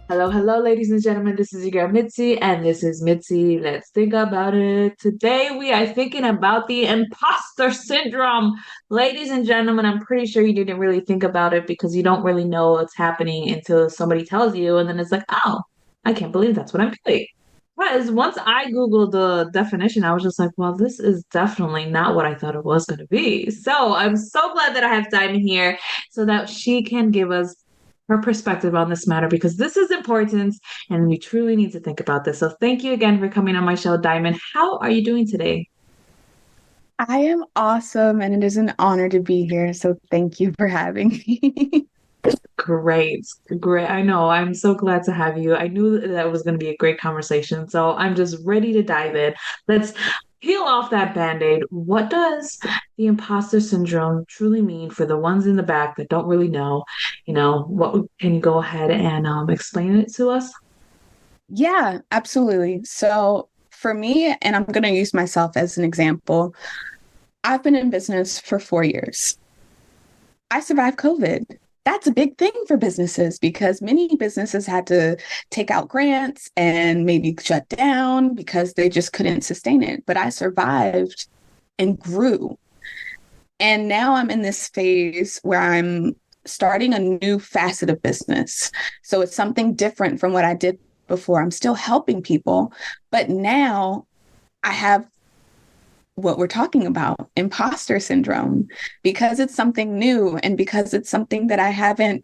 Hello, hello, ladies and gentlemen. This is your girl Mitzi, and this is Mitzi. Let's think about it. Today, we are thinking about the imposter syndrome. Ladies and gentlemen, I'm pretty sure you didn't really think about it because you don't really know what's happening until somebody tells you, and then it's like, oh, I can't believe that's what I'm feeling. Because once I Googled the definition, I was just like, well, this is definitely not what I thought it was going to be. So I'm so glad that I have Diamond here so that she can give us her perspective on this matter because this is important and we truly need to think about this. So thank you again for coming on my show, Diamond. How are you doing today? I am awesome, and it is an honor to be here. So thank you for having me. Great, great. I know. I'm so glad to have you. I knew that was going to be a great conversation. So I'm just ready to dive in. Let's peel off that band-aid. What does the imposter syndrome truly mean for the ones in the back that don't really know? What can you go ahead and explain it to us? Yeah, absolutely. So for me, and I'm going to use myself as an example, I've been in business for 4 years. I survived COVID. That's a big thing for businesses because many businesses had to take out grants and maybe shut down because they just couldn't sustain it. But I survived and grew. And now I'm in this phase where I'm starting a new facet of business. So it's something different from what I did before. I'm still helping people, but now I have what we're talking about, imposter syndrome, because it's something new and because it's something that I haven't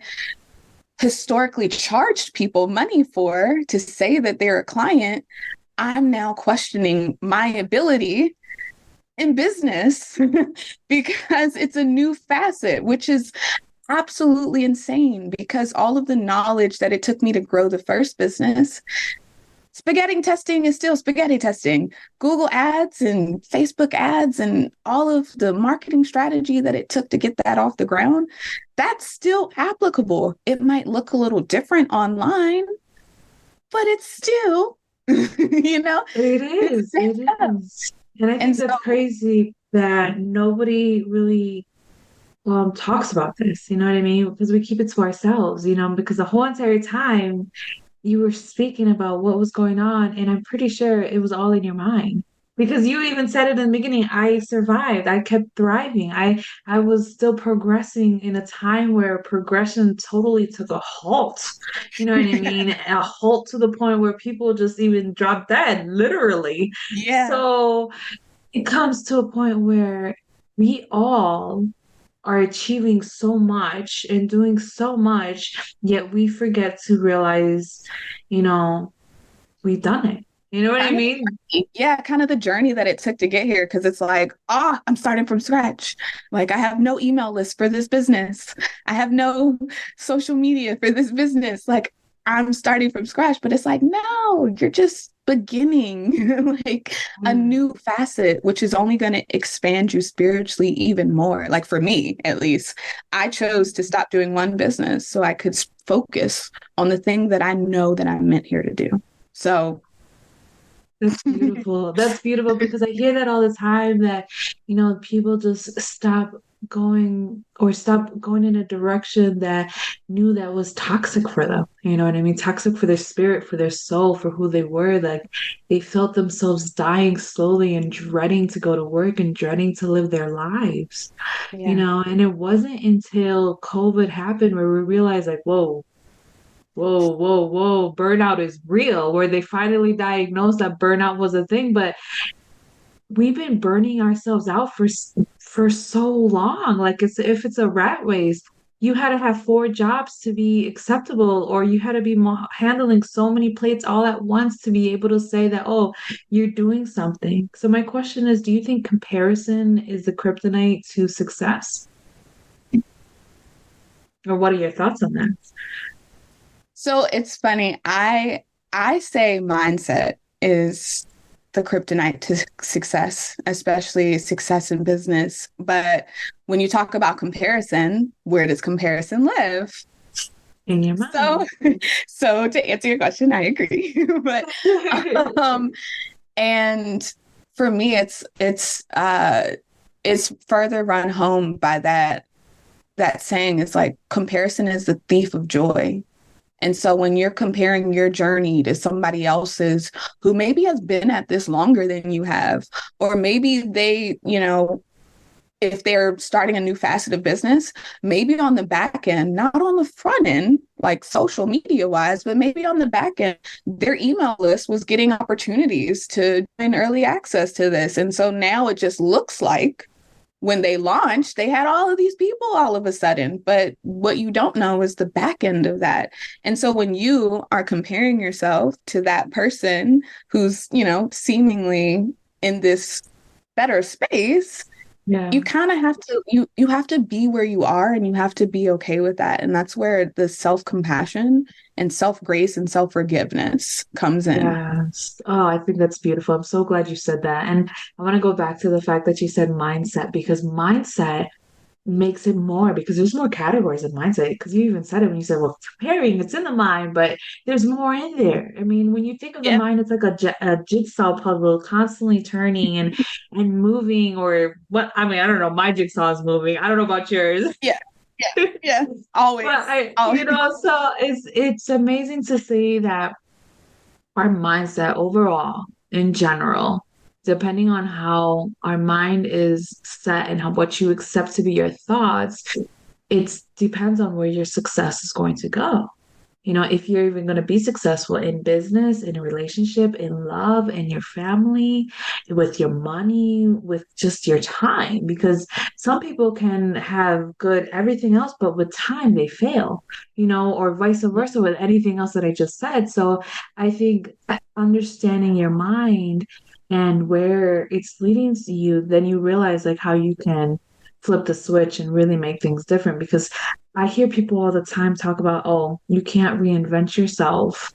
historically charged people money for to say that they're a client. I'm now questioning my ability in business because it's a new facet, which is absolutely insane because all of the knowledge that it took me to grow the first business, spaghetti testing is still spaghetti testing. Google ads and Facebook ads and all of the marketing strategy that it took to get that off the ground, that's still applicable. It might look a little different online, but it's still, you know, It it is, it stands up. is. And I And think so, that's crazy that nobody really talks about this, you know what I mean? Because we keep it to ourselves, because the whole entire time you were speaking about what was going on, and I'm pretty sure it was all in your mind. Because you even said it in the beginning, I survived, I kept thriving. I was still progressing in a time where progression totally took a halt. You know what I mean? A halt to the point where people just even drop dead, literally. yeah. So it comes to a point where we all are achieving so much and doing so much, yet we forget to realize, you know, we've done it. You know what I Kind of, mean? yeah, kind of the journey that it took to get here. Cause it's like, I'm starting from scratch. Like, I have no email list for this business, I have no social media for this business. Like, I'm starting from scratch, but it's like, no, you're just beginning like a Yeah. new facet, which is only going to expand you spiritually even more. Like, for me, at least, I chose to stop doing one business so I could focus on the thing that I know that I'm meant here to do. So, That's beautiful. That's beautiful because I hear that all the time that, people just stop going in a direction that knew that was toxic for them. You know what I mean? Toxic for their spirit, for their soul, for who they were. Like they felt themselves dying slowly and dreading to go to work and dreading to live their lives, yeah. and it wasn't until COVID happened where we realized like, whoa, whoa, whoa, burnout is real, where they finally diagnosed that burnout was a thing. But we've been burning ourselves out for so long. Like if it's a rat race, you had to have four jobs to be acceptable, or you had to be handling so many plates all at once to be able to say that, oh, you're doing something. So my question is, do you think comparison is the kryptonite to success? Or what are your thoughts on that? So it's funny. I say mindset is the kryptonite to success, especially success in business. But when you talk about comparison, where does comparison live? In your So, mind. so to answer your question, I agree. But um, and for me, it's further run home by that saying. It's like comparison is the thief of joy. And so when you're comparing your journey to somebody else's who maybe has been at this longer than you have, or maybe they, if they're starting a new facet of business, maybe on the back end, not on the front end, like social media wise, but maybe on the back end, their email list was getting opportunities to gain early access to this. And so now it just looks like when they launched, they had all of these people all of a sudden. But what you don't know is the back end of that. And so when you are comparing yourself to that person who's, seemingly in this better space, Yeah. you kind of have to you have to be where you are, and you have to be okay with that. And that's where the self-compassion and self-grace and self-forgiveness comes in. Yes. Oh, I think that's beautiful. I'm so glad you said that. And I want to go back to the fact that you said mindset, because mindset makes it more, because there's more categories of mindset. Because you even said it when you said, well, preparing, it's in the mind, but there's more in there. I mean, when you think of the Yeah. mind, it's like a jigsaw puzzle constantly turning and moving, or what? I mean, I don't know. My jigsaw is moving. I don't know about yours. Yeah. Yeah. Yeah. But Always. Always. so it's amazing to see that our mindset overall, in general, depending on how our mind is set and how what you accept to be your thoughts, it depends on where your success is going to go. If you're even going to be successful in business, in a relationship, in love, in your family, with your money, with just your time, because some people can have good everything else, but with time they fail, or vice versa with anything else that I just said. So I think understanding your mind and where it's leading to you, then you realize like how you can flip the switch and really make things different. Because I hear people all the time talk about, oh, you can't reinvent yourself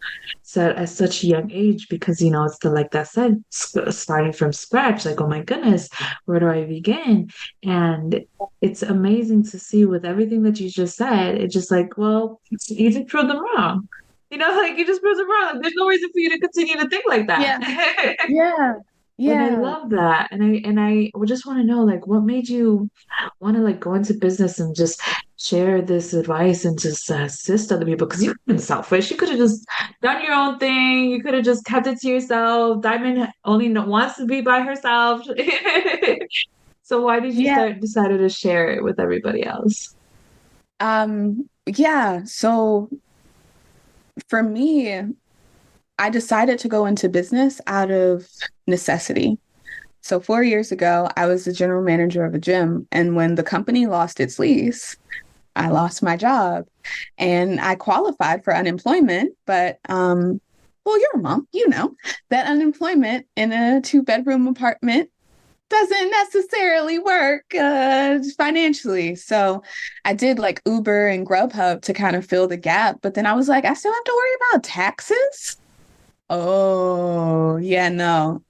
at such a young age because, it's like that said, starting from scratch, like, oh my goodness, where do I begin? And it's amazing to see with everything that you just said, it's just like, well, you just proved them wrong. Like you just proved them wrong. There's no reason for you to continue to think like Yeah. that. Yeah. And I Yeah. love that. And I would just want to know, like, what made you want to like go into business and just share this advice and just assist other people? Because you've been selfish. You could have just done your own thing. You could have just kept it to yourself. Diamond only wants to be by herself. So why did you Yeah. decided to share it with everybody else? Yeah. So for me, I decided to go into business out of necessity. So 4 years ago, I was the general manager of a gym. And when the company lost its lease, I lost my job and I qualified for unemployment. But, well, you're a mom, that unemployment in a 2-bedroom apartment doesn't necessarily work financially. So I did like Uber and Grubhub to kind of fill the gap. But then I was like, I still have to worry about taxes. Oh, yeah, no.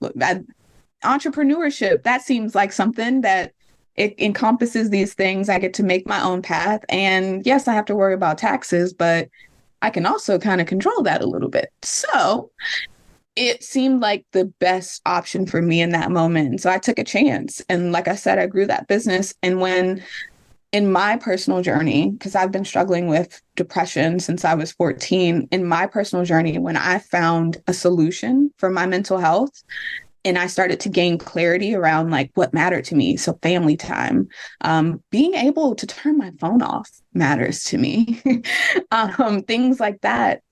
Entrepreneurship, that seems like something that it encompasses these things. I get to make my own path. And yes, I have to worry about taxes, but I can also kind of control that a little bit. So it seemed like the best option for me in that moment. And so I took a chance. And like I said, I grew that business. And when in my personal journey, because I've been struggling with depression since I was 14, in my personal journey, when I found a solution for my mental health, and I started to gain clarity around like what mattered to me. So family time, being able to turn my phone off matters to me. Things like that.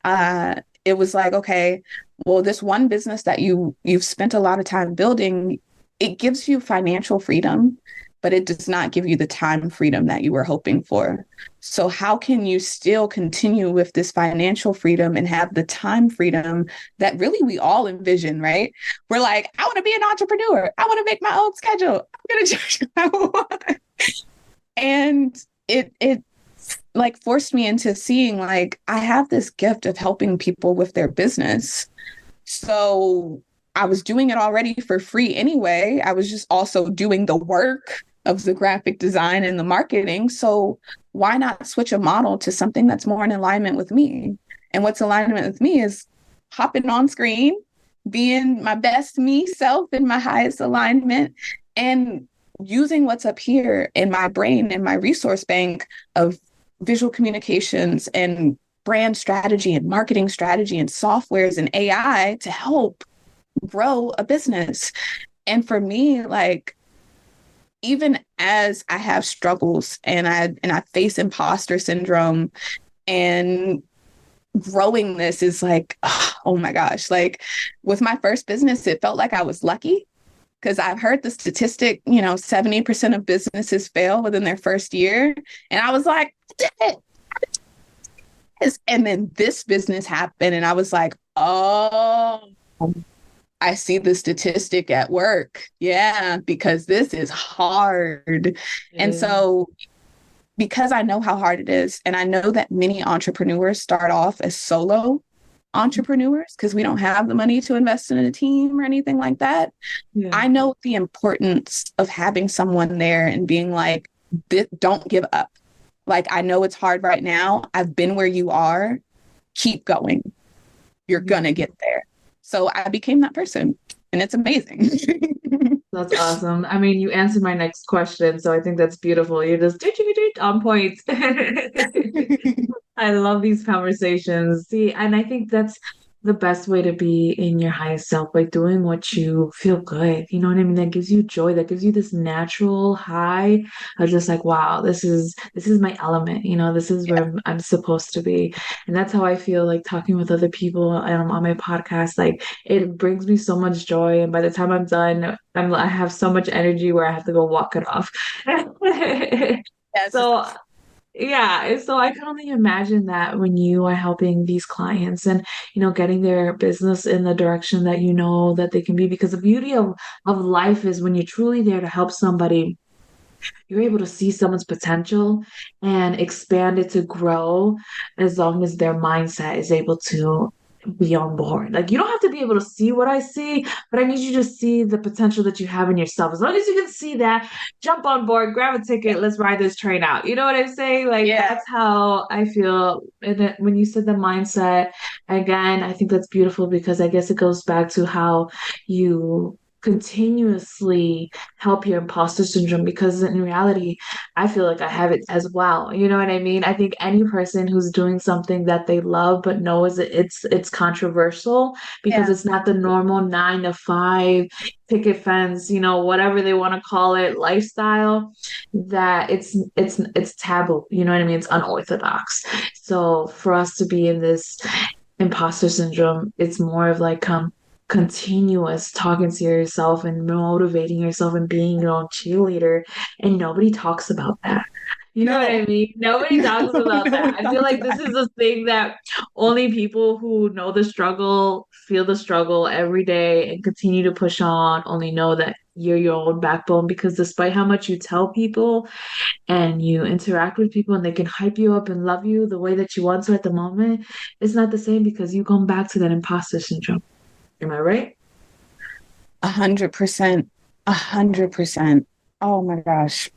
It was like, okay, well, this one business that you've spent a lot of time building, it gives you financial freedom, but it does not give you the time freedom that you were hoping for. So how can you still continue with this financial freedom and have the time freedom that really we all envision, right? We're like, I want to be an entrepreneur. I want to make my own schedule. I'm going to do what I want. And it like forced me into seeing like I have this gift of helping people with their business. So I was doing it already for free anyway. I was just also doing the work of the graphic design and the marketing. So why not switch a model to something that's more in alignment with me? And what's alignment with me is hopping on screen, being my best me self in my highest alignment, and using what's up here in my brain and my resource bank of visual communications and brand strategy and marketing strategy and softwares and AI to help grow a business. And for me, like, even as I have struggles and I face imposter syndrome, and growing this is like, oh my gosh, like with my first business, it felt like I was lucky because I've heard the statistic, 70% of businesses fail within their first year. And I was like, I did it. And then this business happened and I was like, oh, I see the statistic at work. Yeah, because this is hard. And Yeah. so because I know how hard it is, and I know that many entrepreneurs start off as solo entrepreneurs because we don't have the money to invest in a team or anything like that. Yeah. I know the importance of having someone there and being like, don't give up. Like, I know it's hard right now. I've been where you are. Keep going. You're going to get there. So I became that person, and it's amazing. That's awesome. I mean, you answered my next question, so I think that's beautiful. You're just on point. I love these conversations. See, and I think that's the best way to be in your highest self, like doing what you feel good. You know what I mean? That gives you joy, that gives you this natural high of just like, wow, this is my element, this is where I'm supposed to be. And that's how I feel like talking with other people on my podcast. Like it brings me so much joy. And by the time I'm done, I have so much energy where I have to go walk it off. Yes. So yeah, so I can only imagine that when you are helping these clients and getting their business in the direction that you know that they can be, because the beauty of life is when you're truly there to help somebody, you're able to see someone's potential and expand it to grow as long as their mindset is able to be on board. Like you don't have to be able to see what I see, but I need you to see the potential that you have in yourself. As long as you can see that, jump on board, grab a ticket, let's ride this train out. You know what I'm saying? Like Yeah. that's how I feel. And when you said the mindset, again, I think that's beautiful because I guess it goes back to how you continuously help your imposter syndrome, because in reality I feel like I have it as well. You know what I mean? I think any person who's doing something that they love but knows it's controversial because Yeah. it's not the normal 9 to 5 picket fence, whatever they want to call it, lifestyle, that it's taboo. You know what I mean? It's unorthodox. So for us to be in this imposter syndrome, it's more of like continuous talking to yourself and motivating yourself and being your own cheerleader. And nobody talks about that. You know what No. I mean? Nobody No, talks about that. nobody I feel talks like this about is a thing that only people who know the struggle, feel the struggle every day, and continue to push on only know that you're your own backbone. Because despite how much you tell people and you interact with people and they can hype you up and love you the way that you want to at the moment, it's not the same because you come back to that imposter syndrome. Am I right? 100%. 100%. Oh my gosh.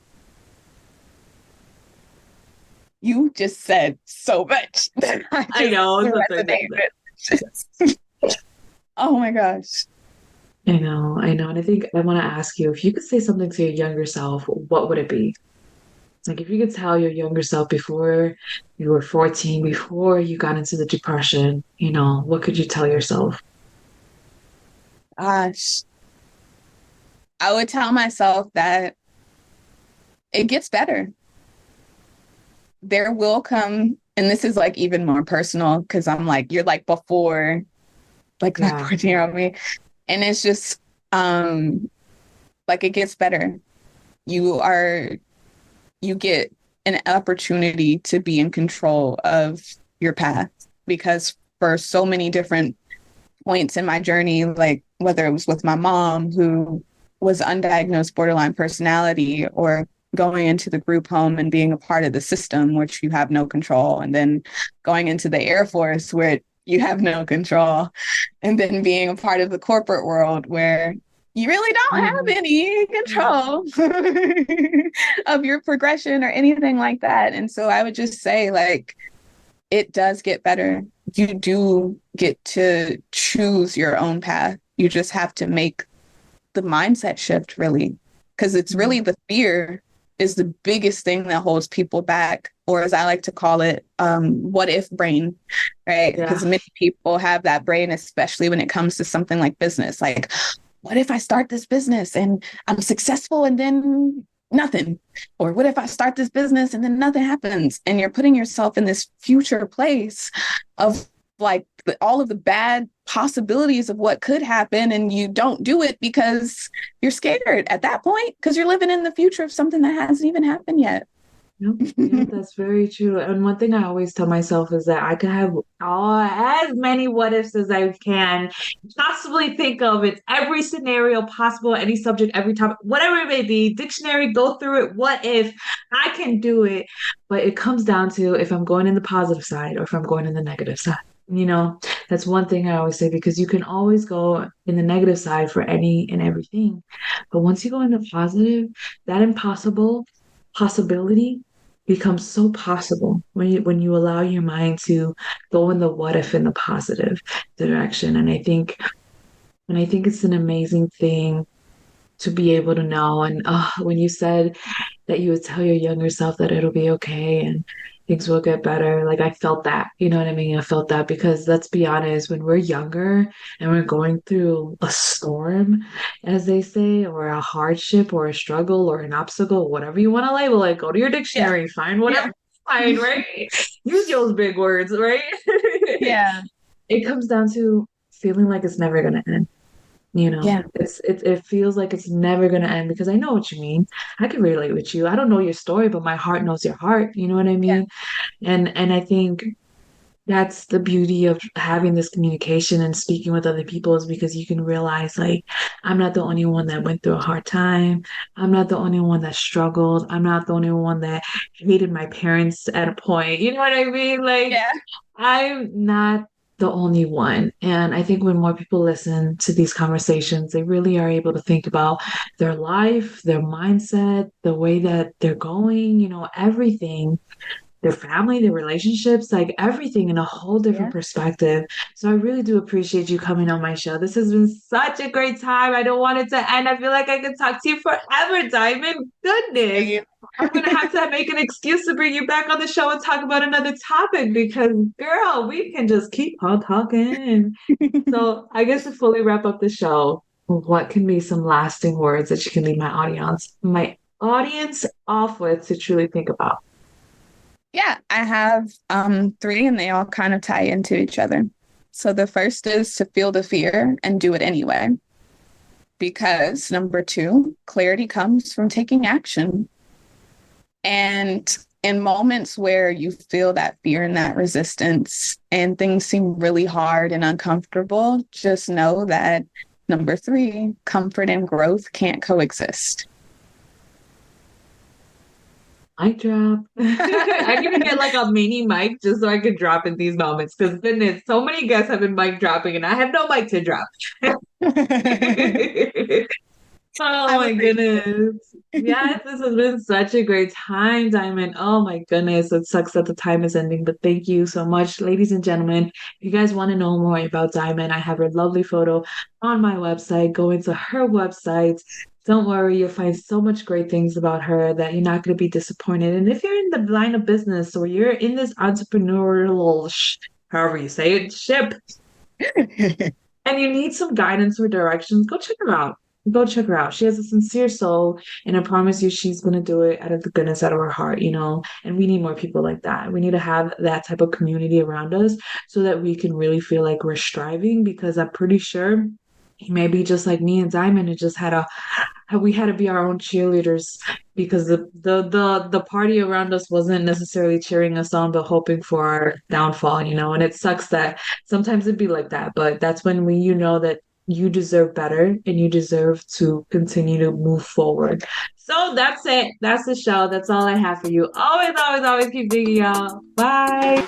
You just said so much that I I just know. resonated. Oh my gosh. I know, I know. And I think I want to ask you if you could say something to your younger self, what would it be? Like if you could tell your younger self before you were 14, before you got into the depression, what could you tell yourself? Gosh. I would tell myself that it gets better. There will come, and this is like even more personal because I'm like, you're like before, like that Yeah. 14-year-old me. And it's just like it gets better. You are you get an opportunity to be in control of your path because for so many different points in my journey, like whether it was with my mom who was undiagnosed borderline personality, or going into the group home and being a part of the system, which you have no control, and then going into the Air Force where you have no control, and then being a part of the corporate world where you really don't have any control of your progression or anything like that. And so I would just say, like, it does get better. You do get to choose your own path. You just have to make the mindset shift, really, because it's really the fear is the biggest thing that holds people back, or as I like to call it, what if brain, right? Yeah. Because many people have that brain, especially when it comes to something like business. Like, what if I start this business and I'm successful and then nothing? Or what if I start this business and then nothing happens? And you're putting yourself in this future place of like all of the bad possibilities of what could happen, and you don't do it because you're scared at that point because you're living in the future of something that hasn't even happened yet. Yep, yep, that's very true. And one thing I always tell myself is that I could have as many what ifs as I can possibly think of. It's every scenario possible, any subject, every topic, whatever it may be, dictionary, go through it. What if I can do it? But it comes down to if I'm going in the positive side or if I'm going in the negative side. That's one thing I always say because you can always go in the negative side for any and everything. But once you go in the positive, that impossible possibility becomes so possible when you allow your mind to go in the what if in the positive direction. And I think it's an amazing thing to be able to know. And when you said that you would tell your younger self that it'll be okay and things will get better, like I felt that, you know what I mean? I felt that because let's be honest, when we're younger and we're going through a storm, as they say, or a hardship or a struggle or an obstacle, whatever you want to label it, go to your Yeah. dictionary, find Yeah. whatever you find, right? Use those big words, right? Yeah. It comes down to feeling like it's never going to end. Yeah. It feels like it's never gonna end because I know what you mean. I can relate with you. I don't know your story, but my heart knows your heart. You know what I Yeah. mean? And I think that's the beauty of having this communication and speaking with other people is because you can realize like I'm not the only one that went through a hard time. I'm not the only one that struggled. I'm not the only one that hated my parents at a point. You know what I mean? Like Yeah. I'm not the only one. And I think when more people listen to these conversations, they really are able to think about their life, their mindset, the way that they're going, everything, their family, their relationships, like everything in a whole different Yeah. perspective. So I really do appreciate you coming on my show. This has been such a great time. I don't want it to end. I feel like I could talk to you forever, Diamond. Goodness. Same. I'm gonna have to make an excuse to bring you back on the show and talk about another topic because, girl, we can just keep on talking. So, I guess to fully wrap up the show, what can be some lasting words that you can leave my audience off with to truly think about? Yeah, I have three and they all kind of tie into each other. So the first is to feel the fear and do it anyway. Because number two, clarity comes from taking action. And in moments where you feel that fear and that resistance and things seem really hard and uncomfortable, just know that number three, comfort and growth can't coexist. Mic drop. I need to get like a mini mic just so I can drop in these moments because goodness, so many guests have been mic dropping and I have no mic to drop. Oh I'm my appreciative. goodness. Yes, this has been such a great time, Diamond. Oh my goodness. It sucks that the time is ending, but thank you so much, ladies and gentlemen. If you guys want to know more about Diamond, I have her lovely photo on my website. Go into her website. Don't worry, you'll find so much great things about her that you're not going to be disappointed. And if you're in the line of business or you're in this entrepreneurial, however you say it, ship, and you need some guidance or directions, go check her out. Go check her out. She has a sincere soul, and I promise you, she's going to do it out of the goodness out of her heart. And we need more people like that. We need to have that type of community around us so that we can really feel like we're striving because I'm pretty sure maybe just like me and Diamond, it just we had to be our own cheerleaders because the party around us wasn't necessarily cheering us on, but hoping for our downfall. And it sucks that sometimes it'd be like that, but that's when you know that you deserve better and you deserve to continue to move forward. So that's it. That's the show. That's all I have for you. Always, always, always keep digging, y'all. Bye.